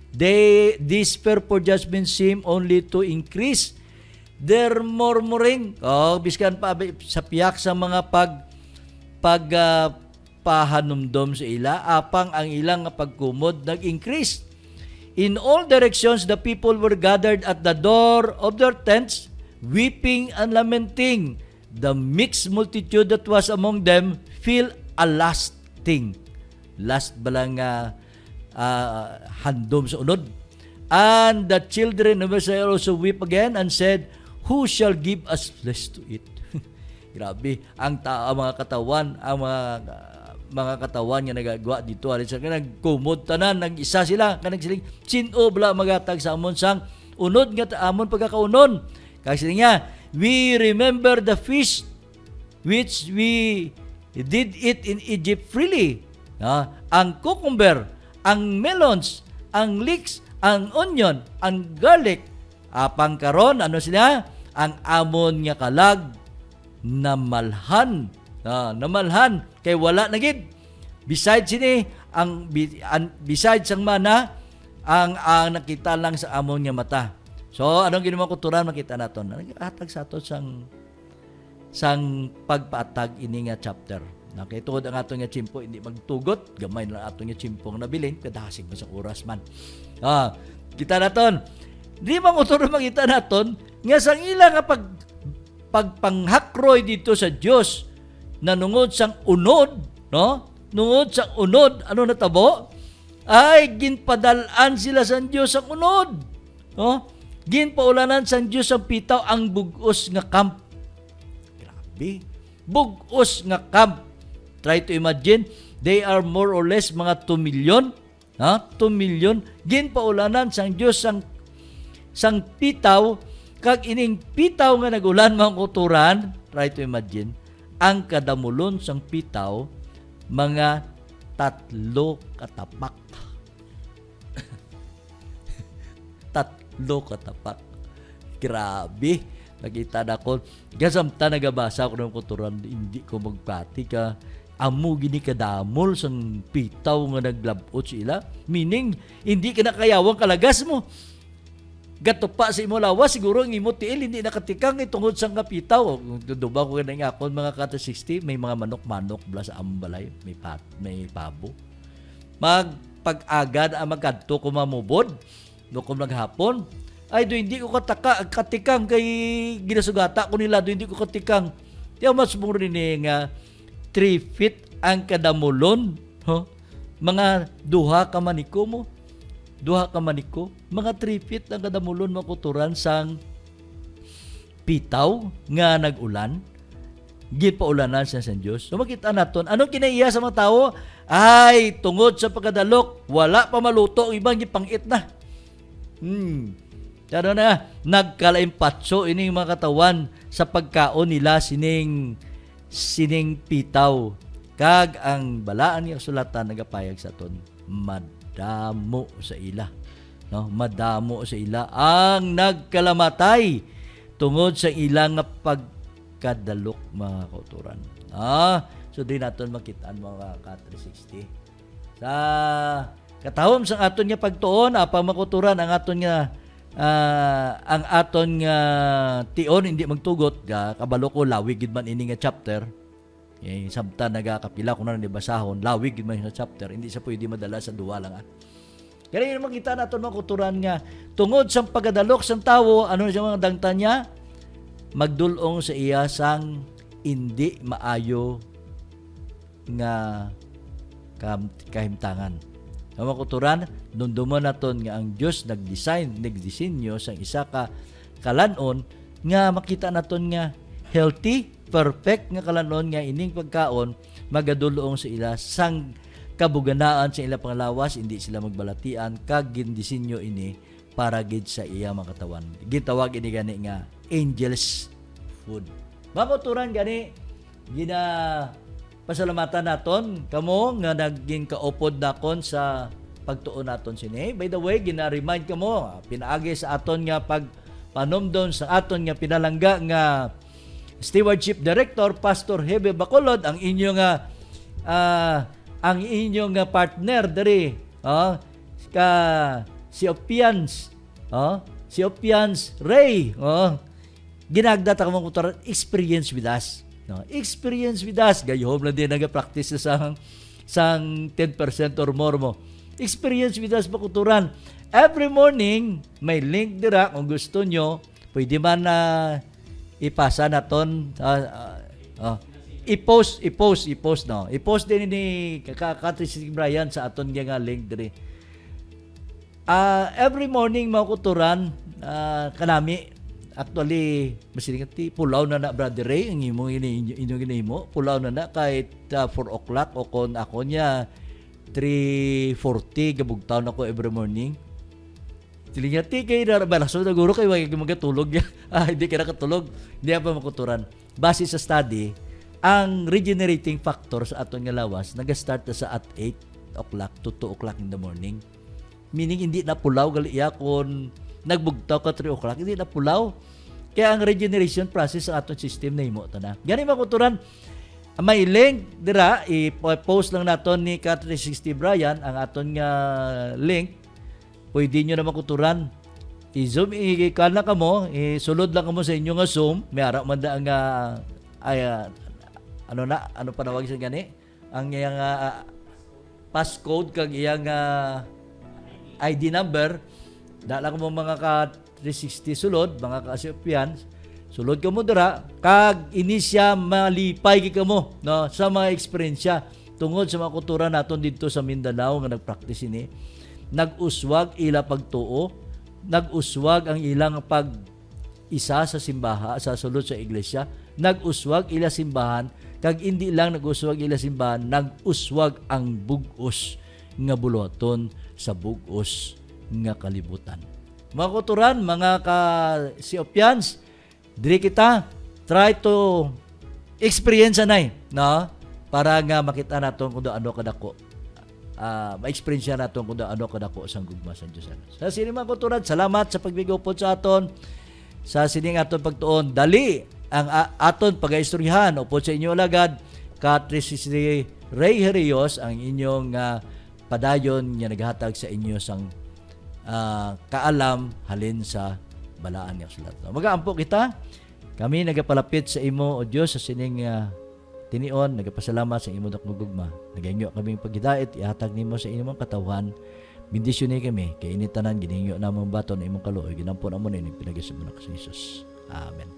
this fear for judgment seemed only to increase their murmuring. Biskan pa sa piyak sa mga pahanumdom sa ila, apang ang ilang pagkumod nag-increase. In all directions, the people were gathered at the door of their tents, weeping and lamenting. The mixed multitude that was among them feel a lasting. Last balang handom sa unod. And the children of Israel also weep again and said, "Who shall give us flesh to eat?" Grabe, ang mga katawan, ang mga katawan nga nagagawa dito, alin sa nagkumod tanan, nag-isa sila, kanang siling sino bala magatag sa amon sang unod nga amon pagkakaunon. Kasi niya, we remember the fish which we did eat in Egypt freely. Ang cucumber, ang melons, ang leeks, ang onion, ang garlic. Apang karon, ano sila? Ang amon nga kalag namalhan. Namalhan kay wala na gid. Besides sini, besides ang mana, ang nakita lang sa amon nga mata. So, anong ginawa kuturan makita naton? Nag-atag sa ato sang pagpaatag ini nga chapter. Nakituod ang ato nga chimpo, hindi magtugot, gamay na ato nga chimpo nga nabilin, kadasig mo sa oras man. Kita naton. Di man kuturan makita naton, nga sang ila nga pagpanghakroy dito sa Dios na nungod sang unod, no? Nungod sang unod, ano natabo? Ay ginpadalan sila sa Dios ang unod. No? Ginpaulanan sa Diyos ang pitaw ang bugos nga camp. Grabe. Bugos nga camp. Try to imagine, they are more or less mga 2 million. 2 million. Ginpaulanan sa Diyos sang pitaw, kag ining pitaw nga nagulan mga kuturan, try to imagine, ang kadamulon sang pitaw, mga 3 katapak. 3 katapak. Grabe. Nakita na ko. Kasamta nagabasa ko ng kuturan, hindi ko magpati ka. Amo gini kadamol sang pitaw nga naglabot sila. Meaning, hindi ka nakayawang kalagas mo. Gato pa sa imo lawas, siguro ang imo tiil, hindi nakatikang itungod sang kapitaw. Duduba ko nga akon mga kata 60, may mga manok-manok bla sa ambalay, may pabo. Pag-agad ang magkadto ko mamubod, no kung naghapon, ay do hindi ko katikang kay ginasugata ko nila, do hindi ko katikang. Tiyaw mas mong rin nga 3 feet ang kadamulon, mga duha ka maniko mo, mga 3 feet ang kadamulon makuturan sang pitaw nga nag-ulan, ginpaulanan sa Diyos. So makita naton, anong kinaiya sa mga tao? Ay, tungod sa pagkadalok, wala pa maluto, ang ibang gipangit na. Tano na, nagkalaimpatso ining mga katawan sa pagkaon nila sining pitaw. Kag ang balaan niya sulatan nagapayag sa ton, madamo sa ila. No? Madamo sa ila ang nagkalamatay tungod sa ilang pagkadalok mga kauturan. So di naton makitaan mga ka-360. Sa katahom sang aton nga pagtuon, apa makuturan ang aton nga tion hindi magtugot kabalo ko lawig gid man ini nga chapter. Samtang nagakapila ko na nibasahon, lawig gid man sa chapter, hindi sa pwede madala sa duwa lang. Kaya yun makita naton makuturan nga tungod sang pagdalok sang tawo, ano sa mga dangtan niya, magdulong sa iya sang hindi maayo nga kahimtangan. Ang makuturan, nunduman naton nga ang Diyos nagdisenyo sa isa ka kalanon nga makita naton nga healthy, perfect nga kalanon nga ining pagkaon magadulong sa ila sang kabuganaan sa ila panglawas, hindi sila magbalatian kag gindisenyo ini para gid sa iya mga katawan. Gitawag ini gani nga angels food. Mga kauturan gani gina pasalamatan naton kamo nga naging kaupod nakon sa pagtuon naton sini. By the way, gina-remind kamo pinaagi sa aton nga pagpanumdon sa aton nga pinalangga nga Stewardship Director Pastor Hebe Bacolod ang inyo nga partner diri si Opians Ray ginagdata ka mong kuturan experience with us gayom lang din nag-practice sa sang 10% or more mo experience with us bakuturan every morning may link dira kung gusto nyo pwede man na ipasa naton i-post din ni Katris Brian sa aton nga link diri. Every morning mga kuturan kanami actually masinigati pulaw na Brother Ray ang inyong ginahimo pulaw na kahit 4 o'clock o kon ako niya 3:40 gabugtaw na ko every morning. Tilingati kay balaso na guro kay wag magatulog ya. Hindi ka nakatulog. Hindi pa makuturan. Base sa study, ang regenerating factor sa aton nga lawas naga-start na sa at 8 o'clock to 2 o'clock in the morning. Meaning hindi na pulaw gali iya kon nagbugtaw ka 3 o'clock, hindi na pulaw. Kaya ang regeneration process sa aton system na himo ta na. Gani makuturan may link dira i-post lang naton ni Kat360 Brian ang aton nga link. Pwede nyo naman kuturan. I-zoom, ikala ka mo, sulod lang ka mo sa inyo nga Zoom. May ara man da nga, ano panawag sa gani? Ang iyang passcode kag iyang ID number. Dala ka mo mga ka-360 sulod, mga ka-Asipians. Sulod ka mo dira, kag inisya malipay ka mo no, sa mga eksperyensya tungod sa mga kuturan naton dito sa Mindanao nga nag-practice ini. Nag-uswag ila pagtuo, nag-uswag ang ilang pag-isa sa simbaha, sa sulod sa iglesia, nag-uswag ila simbahan, kag hindi lang nag-uswag ila simbahan, nag-uswag ang bugos nga buloton sa bugos nga kalibutan. Mga kuturan, mga ka-Siopians, diri kita, try to experience anay, no? Para nga makita naton kung ano kadako. Ma-experience natin kung ano kadako sang gugma sa Diyos. Sa sini mga kuturan, salamat sa pagbigopod sa aton. Sa sining aton pagtuon, dali ang aton pag-istoryahan upod sa inyo alagad, Kat360 Ray Herios, ang inyong padayon nga naghatag sa inyo sang kaalam halin sa balaan nga sulat. Magaampo kita, kami nagapalapit sa imo o Diyos sa sining tinion, nagapasalamat sa imo dakong gugma. Nagahingyo kaming paghidait, ihatag nimo sa imong katawhan. Bendisyon ni kami, kay initanan ginihingyo namong baton na imong kaluoy, ginampon amo ni pinagis mo na sa Jesus. Amen.